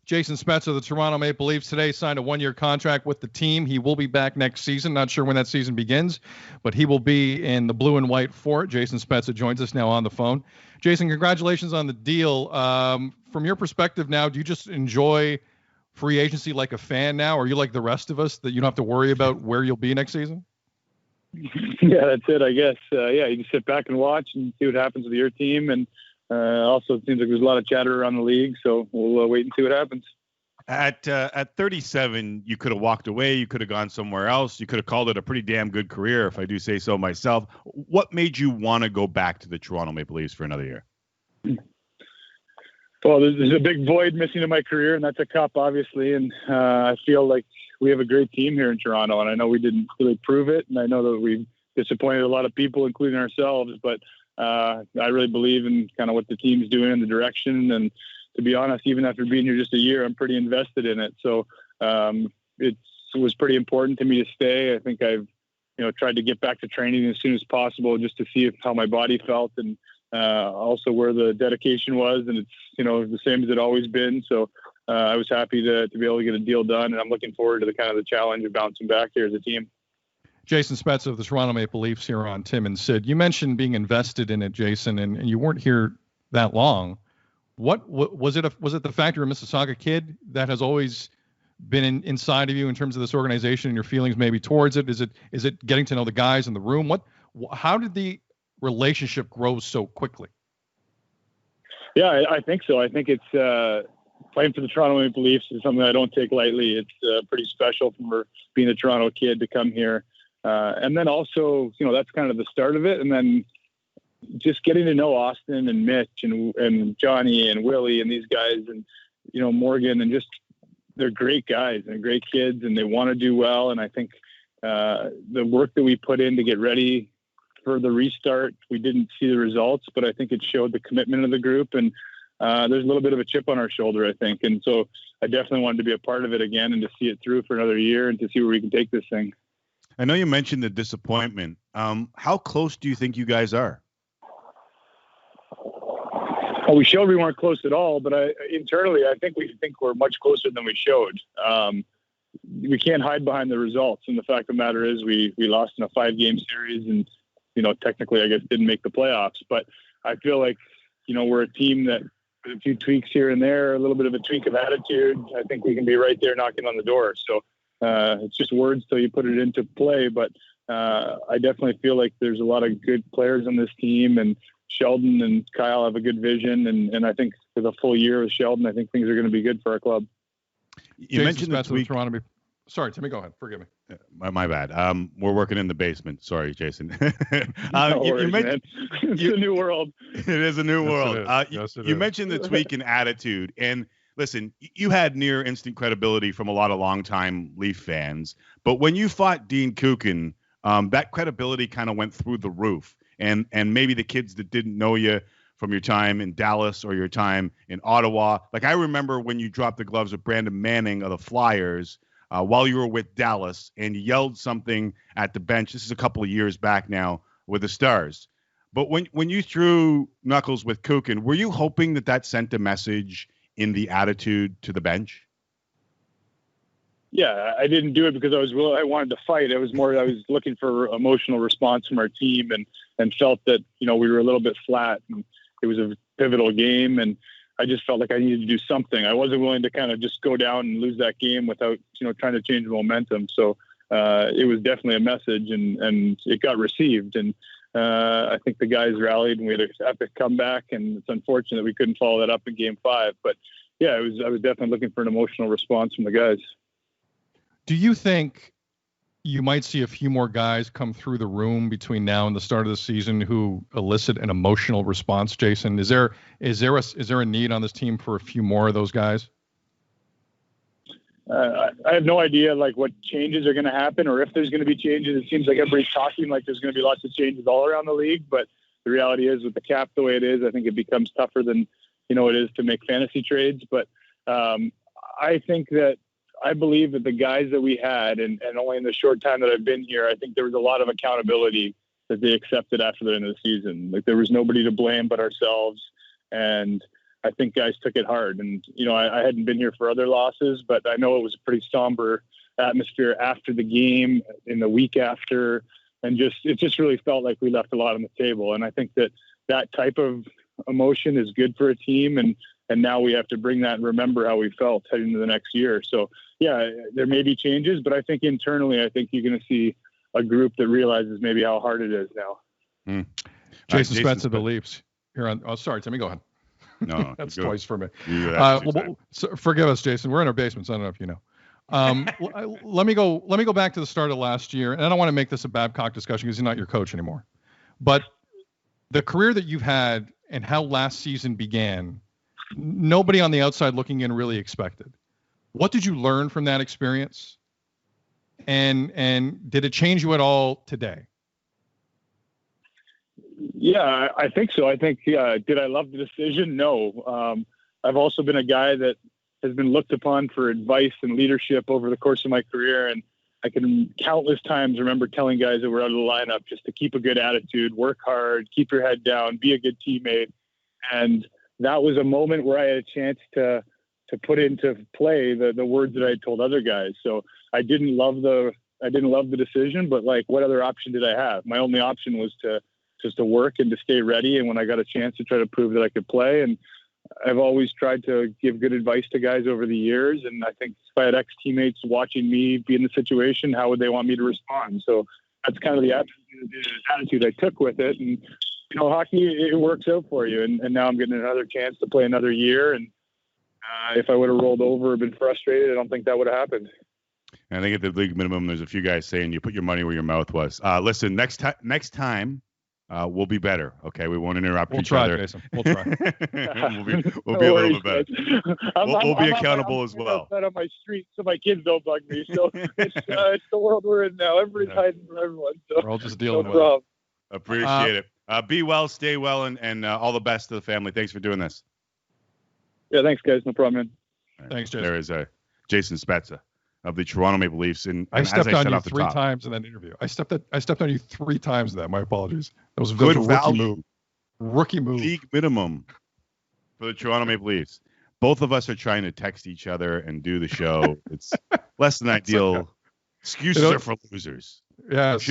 Jason Spezza of the Toronto Maple Leafs today signed a 1-year contract with the team. He will be back next season. Not sure when that season begins, but he will be in the blue and white for it. Jason Spezza joins us now on the phone. Jason, congratulations on the deal. From your perspective now, do you just enjoy free agency like a fan now? Or are you like the rest of us that you don't have to worry about where you'll be next season? Yeah, that's it, I guess. You can sit back and watch and see what happens with your team. And also, it seems like there's a lot of chatter around the league, so we'll wait and see what happens. At 37, you could have walked away. You could have gone somewhere else. You could have called it a pretty damn good career, if I do say so myself. What made you want to go back to the Toronto Maple Leafs for another year? Well, there's a big void missing in my career, and that's a cup, obviously. And I feel like we have a great team here in Toronto, and I know we didn't really prove it, and I know that we've disappointed a lot of people, including ourselves, but I really believe in kind of what the team's doing in the direction. And to be honest, even after being here just a year, I'm pretty invested in it. So it was pretty important to me to stay. I think I've tried to get back to training as soon as possible just to see how my body felt and also where the dedication was. And it's the same as it always been. So I was happy to be able to get a deal done, and I'm looking forward to the challenge of bouncing back here as a team. Jason Spezza of the Toronto Maple Leafs here on Tim and Sid. You mentioned being invested in it, Jason, and you weren't here that long. What was it? Was it the fact you're a Mississauga kid that has always been inside of you in terms of this organization and your feelings maybe towards it? Is it getting to know the guys in the room? How did the relationship grow so quickly? Yeah, I think so. I think it's playing for the Toronto Maple Leafs is something I don't take lightly. It's pretty special for being a Toronto kid to come here. And then also, that's kind of the start of it. And then just getting to know Austin and Mitch and Johnny and Willie and these guys and, Morgan, and just they're great guys and great kids, and they want to do well. And I think the work that we put in to get ready for the restart, we didn't see the results, but I think it showed the commitment of the group. And there's a little bit of a chip on our shoulder, I think. And so I definitely wanted to be a part of it again and to see it through for another year and to see where we can take this thing. I know you mentioned the disappointment. How close do you think you guys are? Well, we showed we weren't close at all, but internally, I think we're much closer than we showed. We can't hide behind the results. And the fact of the matter is we lost in a 5-game series and, technically, I guess, didn't make the playoffs. But I feel like, we're a team that with a few tweaks here and there, a little bit of a tweak of attitude, I think we can be right there knocking on the door. So it's just words till you put it into play. But I definitely feel like there's a lot of good players on this team, and Sheldon and Kyle have a good vision. And I think for the full year with Sheldon, I think things are going to be good for our club. You mentioned this week. Toronto. Sorry, Timmy, go ahead. Forgive me. My bad. We're working in the basement. Sorry, Jason. You mentioned it's a new world. It is a new world. You mentioned the tweak in attitude. And listen, you had near instant credibility from a lot of longtime Leaf fans. But when you fought Dean Kukin, that credibility kind of went through the roof. And maybe the kids that didn't know you from your time in Dallas or your time in Ottawa. Like I remember when you dropped the gloves with Brandon Manning of the Flyers while you were with Dallas, and you yelled something at the bench. This is a couple of years back now with the Stars. But when you threw knuckles with Kukin, were you hoping that sent a message in the attitude to the bench? Yeah, I didn't do it because I wanted to fight. It was more I was looking for emotional response from our team and felt that, we were a little bit flat. And it was a pivotal game, and I just felt like I needed to do something. I wasn't willing to kind of just go down and lose that game without, trying to change the momentum. So it was definitely a message, and it got received. And I think the guys rallied, and we had an epic comeback, and it's unfortunate we couldn't follow that up in Game 5. But yeah, I was definitely looking for an emotional response from the guys. Do you think you might see a few more guys come through the room between now and the start of the season who elicit an emotional response, Jason? Is there a need on this team for a few more of those guys? I have no idea what changes are going to happen or if there's going to be changes. It seems like everybody's talking like there's going to be lots of changes all around the league, but the reality is with the cap the way it is, I think it becomes tougher than it is to make fantasy trades. But I believe that the guys that we had, and only in the short time that I've been here, I think there was a lot of accountability that they accepted after the end of the season. Like there was nobody to blame but ourselves. And I think guys took it hard. And, I hadn't been here for other losses, but I know it was a pretty somber atmosphere after the game, in the week after, and it just really felt like we left a lot on the table. And I think that type of emotion is good for a team. And now we have to bring that and remember how we felt heading into the next year. So, yeah, there may be changes, but I think internally, I think you're going to see a group that realizes maybe how hard it is now. Jason Spezza, the Leafs. Here on. Oh, sorry, Timmy, go ahead. No, that's twice for me. So forgive us, Jason. We're in our basements. I don't know if you know. Let me go back to the start of last year, and I don't want to make this a Babcock discussion because he's not your coach anymore. But the career that you've had and how last season began, nobody on the outside looking in really expected. What did you learn from that experience? And did it change you at all today? Yeah, I think so. I think, did I love the decision? No. I've also been a guy that has been looked upon for advice and leadership over the course of my career. And I can countless times remember telling guys that were out of the lineup just to keep a good attitude, work hard, keep your head down, be a good teammate. And that was a moment where I had a chance to put into play the words that I had told other guys. So I didn't love the decision, but like, what other option did I have? My only option was to work and to stay ready. And when I got a chance to try to prove that I could play, and I've always tried to give good advice to guys over the years. And I think if I had ex-teammates watching me be in the situation, how would they want me to respond? So that's kind of the attitude I took with it. And, hockey, it works out for you. And now I'm getting another chance to play another year. And if I would have rolled over or been frustrated, I don't think that would have happened. And I think at the league minimum, there's a few guys saying you put your money where your mouth was. Listen, next time, we'll be better. Okay, we won't interrupt each other. Jason. We'll try. we'll be a little bit better. We'll be accountable as well. I'm on my street, so my kids don't bug me. So it's the world we're in now. Everybody's hiding from everyone. So we're all just dealing with it. Appreciate it. Be well, stay well, and all the best to the family. Thanks for doing this. Yeah, thanks, guys. No problem, man. Right. Thanks, Jason. There is Jason Spezza of the Toronto Maple Leafs. And I stepped on you three times in that interview. I stepped on you three times in that. My apologies. That was a good rookie move. Rookie move. League minimum for the Toronto Maple Leafs. Both of us are trying to text each other and do the show. It's less than ideal. Okay. Excuses are for losers. Yes.